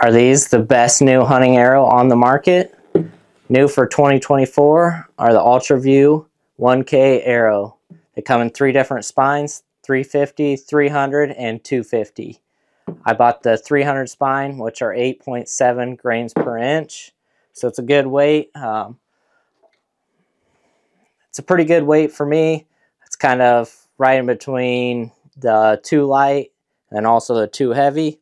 Are these the best new hunting arrow on the market? New for 2024 are the UltraView 1K arrow. They come in 3 different spines, 350, 300, and 250. I bought the 300 spine, which are 8.7 grains per inch. So it's a good weight. It's a pretty good weight for me. It's kind of right in between the too light and also the too heavy.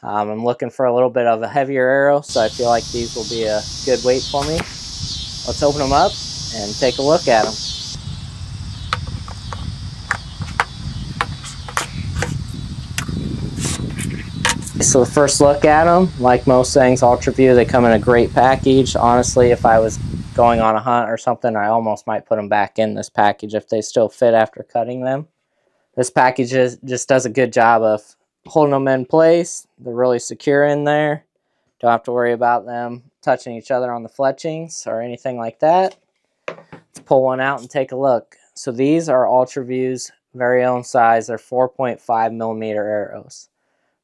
I'm looking for a little bit of a heavier arrow, so I feel like these will be a good weight for me. Let's open them up and take a look at them. So the first look at them, like most things UltraView, they come in a great package. Honestly, if I was going on a hunt or something, I almost might put them back in this package if they still fit after cutting them. This package just does a good job of holding them in place. They're really secure in there. Don't have to worry about them touching each other on the fletchings or anything like that. Let's pull one out and take a look. So these are UltraView's very own size. They're 4.5 millimeter arrows.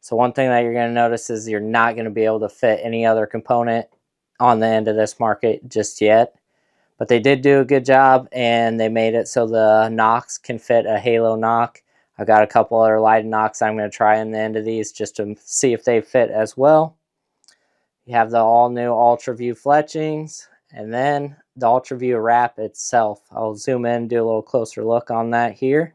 So one thing that you're going to notice is you're not going to be able to fit any other component on the end of this market just yet. But they did do a good job, and they made it so the nocks can fit a halo nock. I've got a couple other lighted nocks I'm going to try in the end of these just to see if they fit as well. You have the all-new UltraView fletchings, and then the UltraView wrap itself. I'll zoom in and do a little closer look on that here.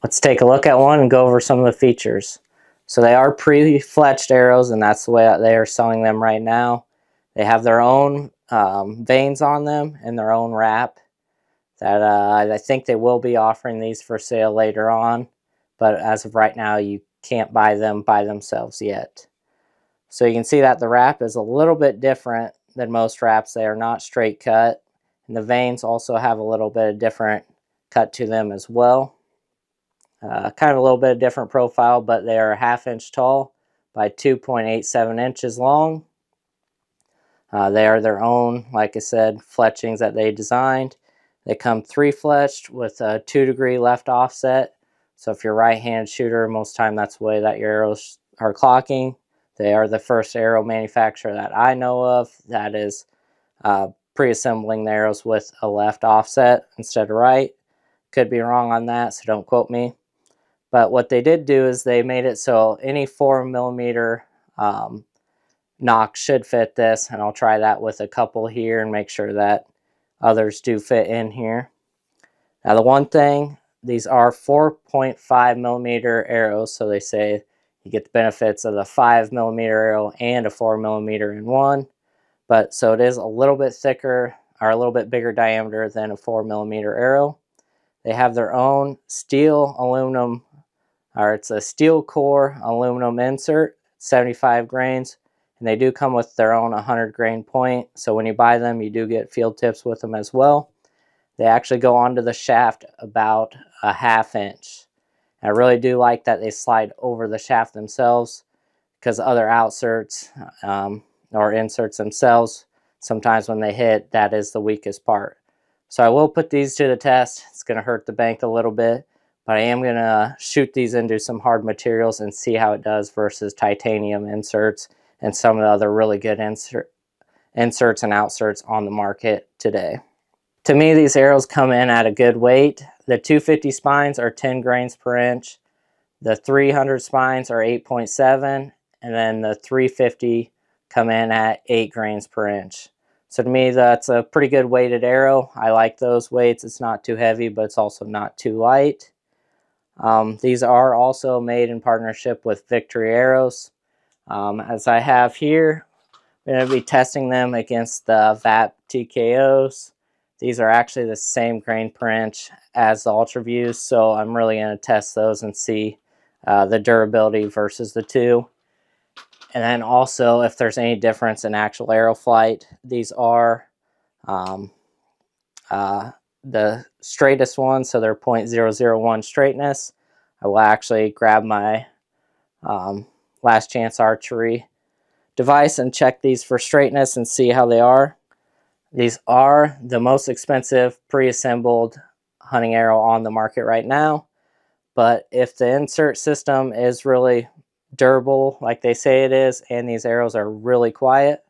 Let's take a look at one and go over some of the features. So they are pre-fletched arrows, and that's the way that they are selling them right now. They have their own vanes on them and their own wrap. That I think they will be offering these for sale later on, but as of right now, you can't buy them by themselves yet. So you can see that the wrap is a little bit different than most wraps. They are not straight cut, and the vanes also have a little bit of different cut to them as well. Kind of a little bit of different profile, but they are 1/2 inch tall by 2.87 inches long. They are their own, like I said, fletchings that they designed. They come 3-fletched with a 2-degree left offset. So if you're a right-handed shooter, most of the time that's the way that your arrows are clocking. They are the first arrow manufacturer that I know of that is pre-assembling the arrows with a left offset instead of right. Could be wrong on that, so don't quote me. But what they did do is they made it so any 4mm nock should fit this, and I'll try that with a couple here and make sure that others do fit in here. Now the one thing, these are 4.5mm arrows, so they say you get the benefits of the 5mm arrow and a 4mm in one. But so it is a little bit thicker or a little bit bigger diameter than a 4mm arrow. They have their own steel aluminum, or it's a steel core aluminum insert, 75 grains, and they do come with their own 100 grain point. So when you buy them, you do get field tips with them as well. They actually go onto the shaft about a 1/2 inch. And I really do like that they slide over the shaft themselves, because other outserts or inserts themselves, sometimes when they hit, that is the weakest part. So I will put these to the test. It's going to hurt the bank a little bit, but I am going to shoot these into some hard materials and see how it does versus titanium inserts and some of the other really good inserts and outserts on the market today. To me, these arrows come in at a good weight. The 250 spines are 10 grains per inch. The 300 spines are 8.7, and then the 350 come in at 8 grains per inch. So to me, that's a pretty good weighted arrow. I like those weights. It's not too heavy, but it's also not too light. These are also made in partnership with Victory Arrows. As I have here, I'm going to be testing them against the VAP TKOs. These are actually the same grain per inch as the UltraViews, so I'm really going to test those and see the durability versus the two. And then also if there's any difference in actual arrow flight. These are the straightest ones, so they're .001 straightness. I will actually grab my Last Chance Archery device and check these for straightness and see how they are. These are the most expensive pre-assembled hunting arrow on the market right now. But if the insert system is really durable like they say it is, and these arrows are really quiet,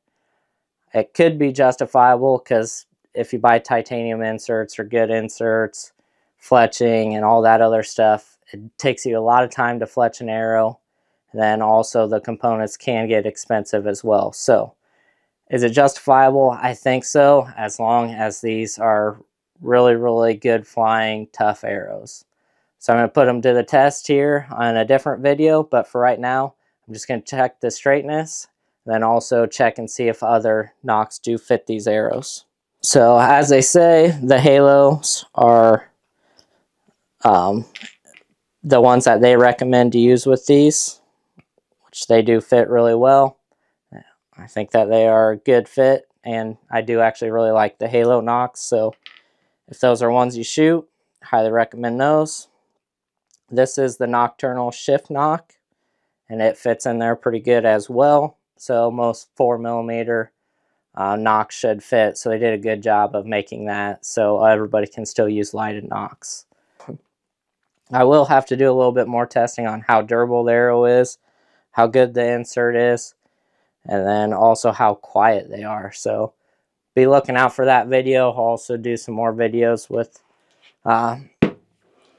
it could be justifiable, because if you buy titanium inserts or good inserts, fletching and all that other stuff, it takes you a lot of time to fletch an arrow. And then also the components can get expensive as well. So is it justifiable? I think so, as long as these are really, really good flying, tough arrows. So I'm going to put them to the test here on a different video, but for right now, I'm just going to check the straightness, then also check and see if other nocks do fit these arrows. So as they say, the halos are the ones that they recommend to use with these, which they do fit really well. I think that they are a good fit, and I do actually really like the halo nocks, so if those are ones you shoot, highly recommend those. This is the Nocturnal Shift Nock, and it fits in there pretty good as well. So most 4mm nocks should fit. So they did a good job of making that so everybody can still use lighted nocks. I will have to do a little bit more testing on how durable the arrow is, how good the insert is, and then also how quiet they are. So be looking out for that video. I'll also do some more videos with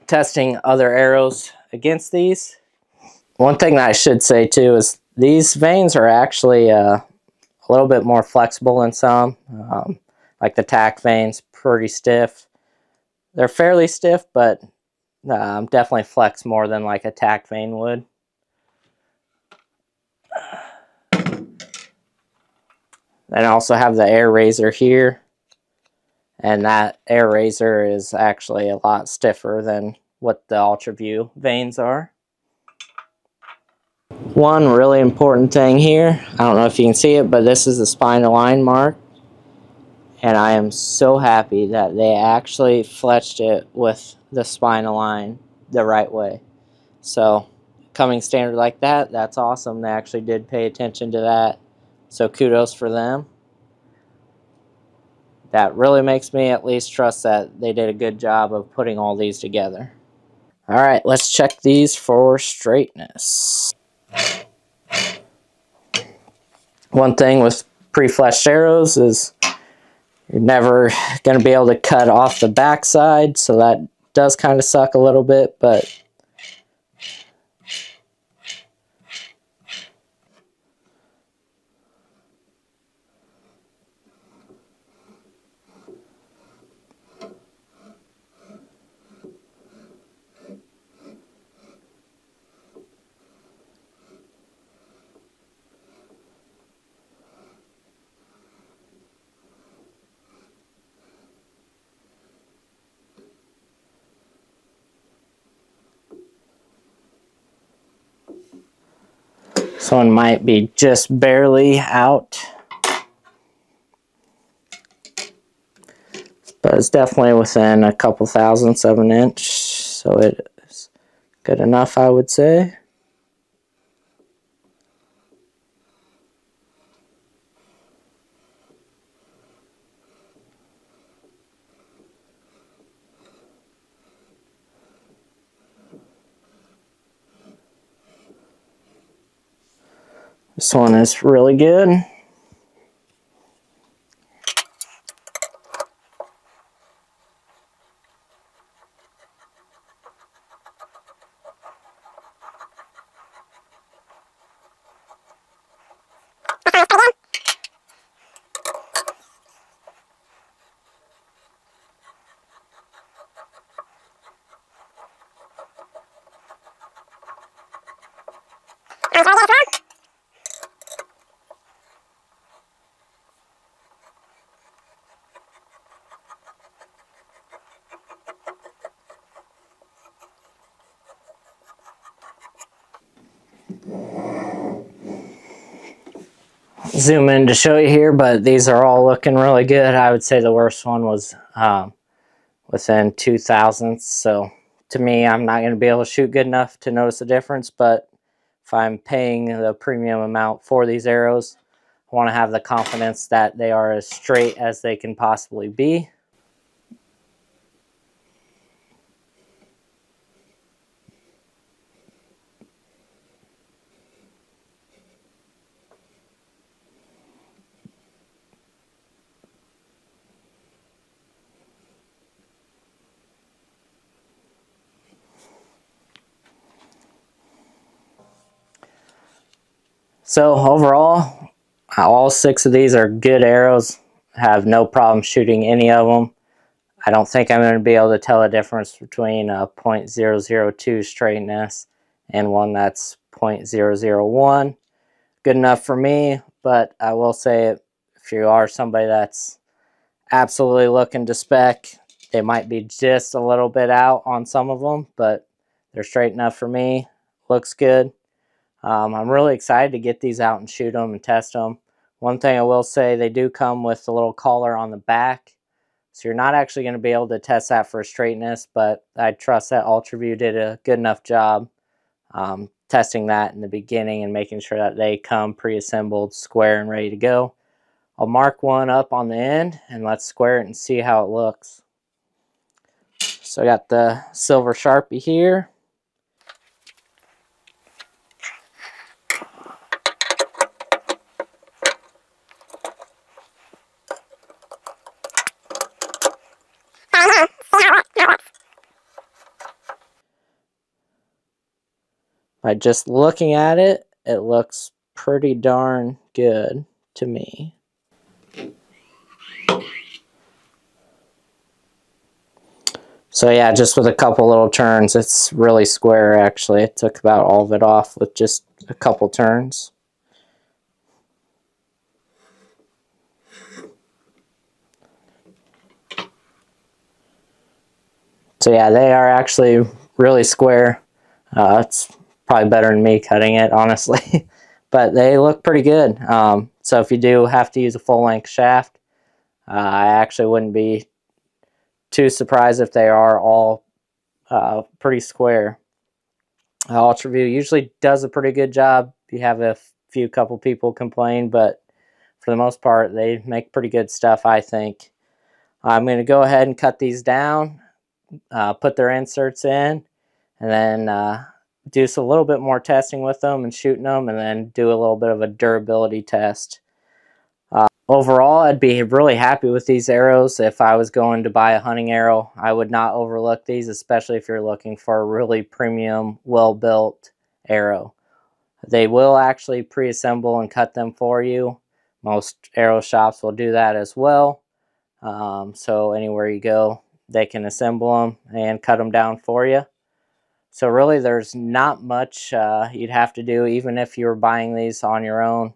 testing other arrows against these. One thing that I should say too is these vanes are actually a little bit more flexible than some. Like the tack vanes, pretty stiff. They're fairly stiff, but definitely flex more than like a tack vane would. Then I also have the Air Razor here, and that Air Razor is actually a lot stiffer than what the UltraView vanes are. One really important thing here, I don't know if you can see it, but this is the spine align mark, and I am so happy that they actually fletched it with the spine align the right way. So coming standard like that, that's awesome. They actually did pay attention to that, so kudos for them. That really makes me at least trust that they did a good job of putting all these together. Alright, let's check these for straightness. One thing with pre-fletched arrows is you're never going to be able to cut off the backside, so that does kind of suck a little bit, but this one might be just barely out, but it's definitely within a couple thousandths of an inch, so it is good enough, I would say. This one is really good. Zoom in to show you here, but these are all looking really good. I would say the worst one was within 2 thousandths, so to me, I'm not going to be able to shoot good enough to notice the difference, but if I'm paying the premium amount for these arrows, I want to have the confidence that they are as straight as they can possibly be. So overall, all 6 of these are good arrows. I have no problem shooting any of them. I don't think I'm going to be able to tell the difference between a .002 straightness and one that's .001. Good enough for me, but I will say if you are somebody that's absolutely looking to spec, they might be just a little bit out on some of them, but they're straight enough for me. Looks good. I'm really excited to get these out and shoot them and test them. One thing I will say, they do come with a little collar on the back, so you're not actually going to be able to test that for straightness, but I trust that UltraView did a good enough job testing that in the beginning and making sure that they come pre-assembled, square, and ready to go. I'll mark one up on the end and let's square it and see how it looks. So I got the silver Sharpie here. By just looking at it, it looks pretty darn good to me. So yeah, just with a couple little turns, it's really square actually. It took about all of it off with just a couple turns. So yeah, they are actually really square. It's probably better than me cutting it, honestly. But they look pretty good. So if you do have to use a full-length shaft, I actually wouldn't be too surprised if they are all pretty square. UltraView usually does a pretty good job. You have a couple people complain, but for the most part, they make pretty good stuff, I think. I'm going to go ahead and cut these down, put their inserts in, and then do a little bit more testing with them and shooting them, and then do a little bit of a durability test. Overall, I'd be really happy with these arrows. If I was going to buy a hunting arrow, I would not overlook these, especially if you're looking for a really premium, well-built arrow. They will actually pre-assemble and cut them for you. Most arrow shops will do that as well. So anywhere you go, they can assemble them and cut them down for you. So really, there's not much you'd have to do, even if you were buying these on your own.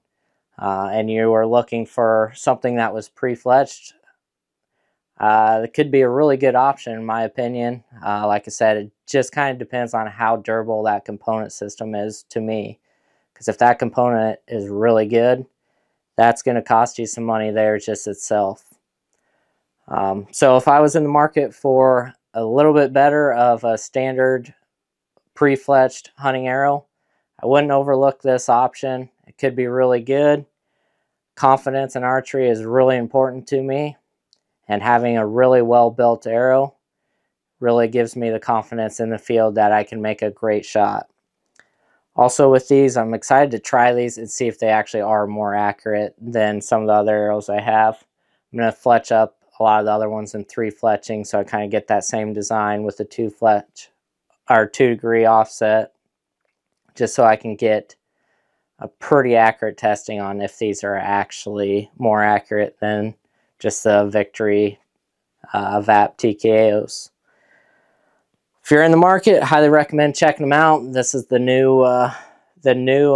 And you were looking for something that was pre-fletched, it could be a really good option in my opinion. Like I said, it just kind of depends on how durable that component system is to me. Because if that component is really good, that's going to cost you some money there just itself. So if I was in the market for a little bit better of a standard pre-fletched hunting arrow, I wouldn't overlook this option. It could be really good. Confidence in archery is really important to me, and having a really well-built arrow really gives me the confidence in the field that I can make a great shot. Also with these, I'm excited to try these and see if they actually are more accurate than some of the other arrows I have. I'm going to fletch up a lot of the other ones in 3 fletching, so I kind of get that same design with the 2 degree offset, just so I can get a pretty accurate testing on if these are actually more accurate than just the Victory VAP TKOs. If you're in the market, I highly recommend checking them out. This is the new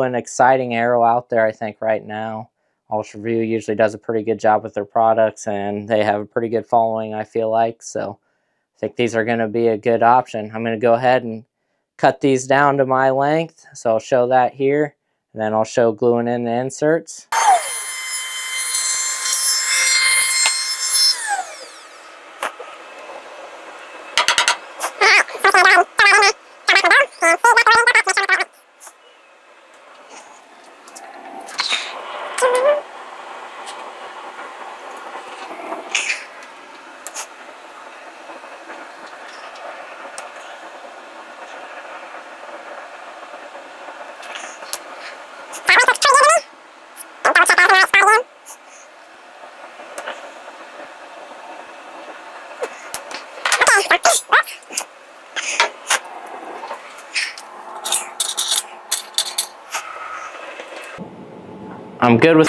and exciting arrow out there, I think, right now. UltraView usually does a pretty good job with their products, and they have a pretty good following, I feel like. So I think these are going to be a good option. I'm going to go ahead and cut these down to my length, so I'll show that here. And then I'll show gluing in the inserts. I'm good with.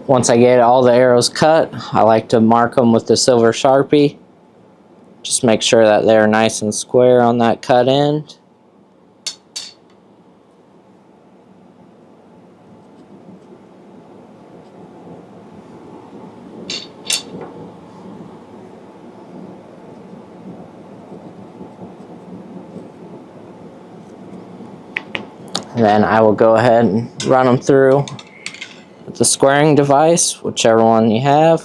Once I get all the arrows cut, I like to mark them with the silver Sharpie. Just make sure that they're nice and square on that cut end. And then I will go ahead and run them through with the squaring device, whichever one you have.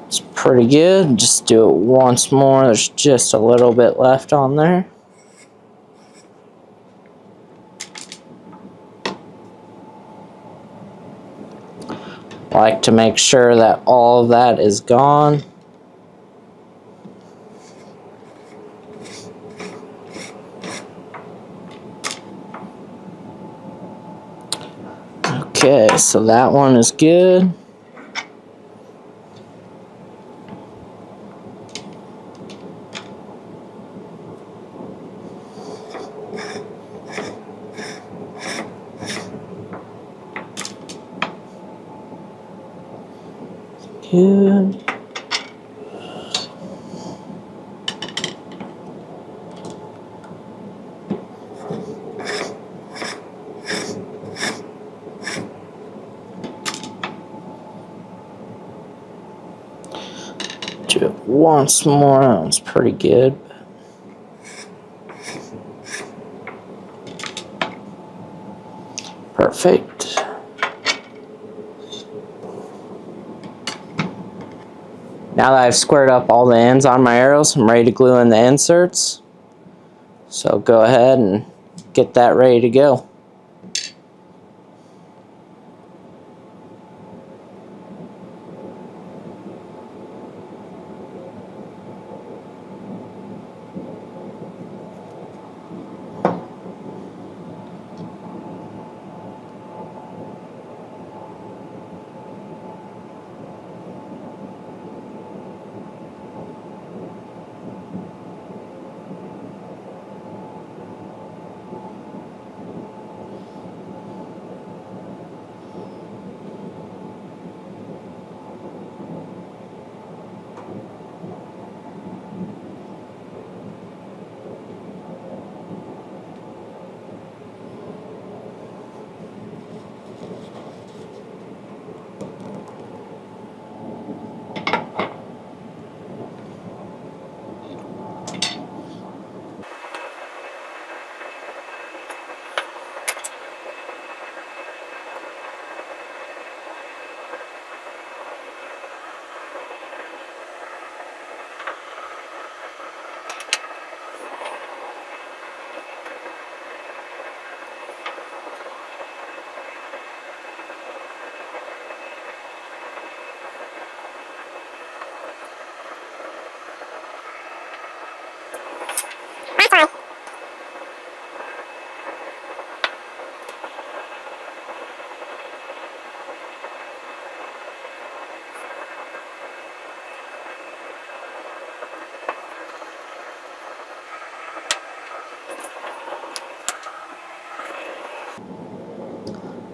It's pretty good. Just do it once more. There's just a little bit left on there. I like to make sure that all of that is gone. Okay, so that one is good. Good. Do it once more. That one's pretty good. Perfect. Now that I've squared up all the ends on my arrows, I'm ready to glue in the inserts. So go ahead and get that ready to go.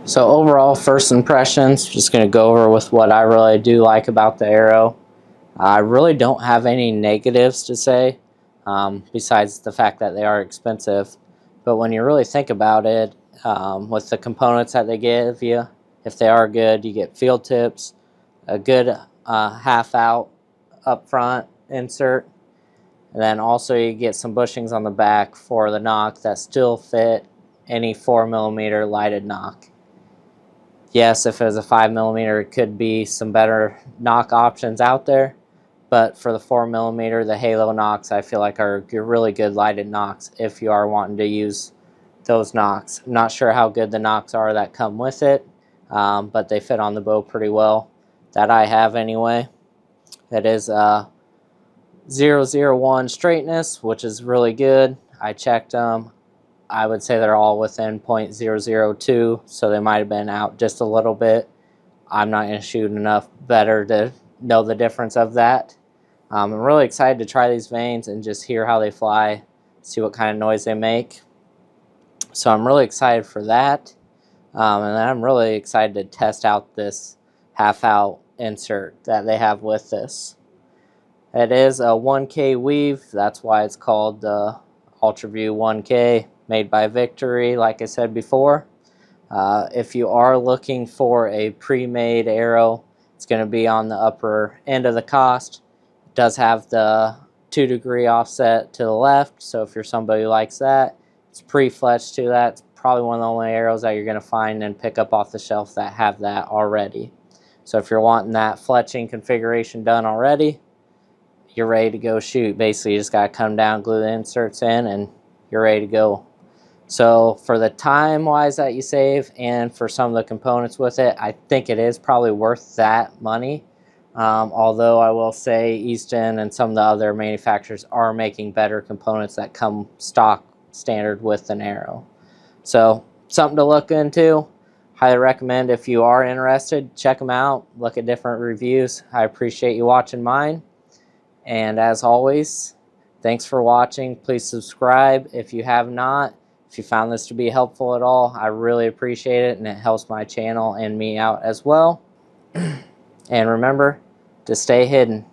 So overall, first impressions, just going to go over with what I really do like about the arrow. I really don't have any negatives to say, besides the fact that they are expensive. But when you really think about it, with the components that they give you, if they are good, you get field tips, a good half out up front insert, and then also you get some bushings on the back for the nock that still fit any 4mm lighted nock. Yes, if it was a 5mm, it could be some better nock options out there, but for the 4mm, the Halo nocks I feel like are really good lighted nocks if you are wanting to use those nocks. I'm not sure how good the nocks are that come with it, but they fit on the bow pretty well, that I have anyway. It is 001 straightness, which is really good. I checked them. I would say they're all within 0.002, so they might have been out just a little bit. I'm not going to shoot enough better to know the difference of that. I'm really excited to try these vanes and just hear how they fly, see what kind of noise they make. So I'm really excited for that. And then I'm really excited to test out this half-out insert that they have with this. It is a 1K weave. That's why it's called the UltraView 1K, made by Victory, like I said before. If you are looking for a pre-made arrow, it's going to be on the upper end of the cost. It does have the 2-degree offset to the left, so if you're somebody who likes that, it's pre-fletched to that. It's probably one of the only arrows that you're going to find and pick up off the shelf that have that already. So if you're wanting that fletching configuration done already, you're ready to go shoot. Basically, you just got to come down, glue the inserts in, and you're ready to go. So for the time-wise that you save and for some of the components with it, I think it is probably worth that money. Although I will say Easton and some of the other manufacturers are making better components that come stock standard with an arrow. So something to look into. Highly recommend if you are interested, check them out, look at different reviews. I appreciate you watching mine. And as always, thanks for watching. Please subscribe if you have not. If you found this to be helpful at all, I really appreciate it, and it helps my channel and me out as well. And remember to stay hidden.